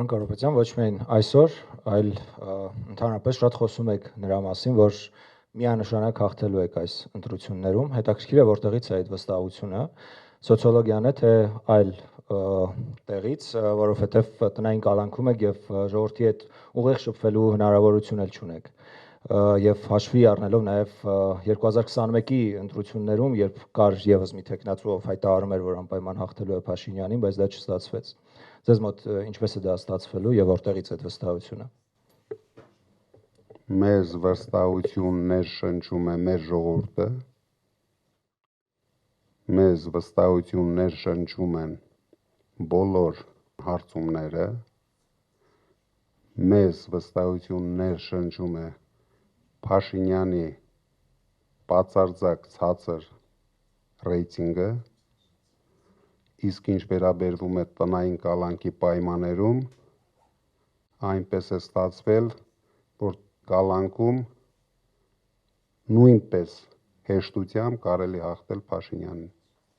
պարոն Կարապետյան, ոչ միայն այսօր, այլ ընդհանրապես շատ խոսում եք նրա մասին, որ միանշանակ հաղթելու եք այս ընտրություններում։ Հետաքրքիր է, որտեղից է այդ վստահությունը, սոցիոլոգիան է, թե այլ տեղից, որովհետև տնային կալանքում եք եւ ժողովրդի հետ ուղիղ շփվելու հնարավորություն էլ չունեք։ Եվ հաշվի առնելով նաև 2021-ի ընտրություններում, երբ կար եւս մի տեխնացու, ով հայտարարում էր, որ անպայման հաղթելու է Փաշինյանին, բայց դա չստացվեց։ Ձեզ մոտ ինչպես է դա ստացվելու եւ որտեղից է այդ վստահությունը։ Մեզ վստահություններ շնչում է մեր ժողովուրդը, մեզ վստահություններ շնչում են բոլոր հարցումները, մեզ վստահություններ շնչում է Փաշինյանի բացարձակ ցածր ռեյտինգը, իսկ ինչ վերաբերվում է տնային կալանքի պայմաններում, այնպես է ստացվել, որ կալանքում նույնպես հեշտությամբ կարելի հաղթել Փաշինյանին։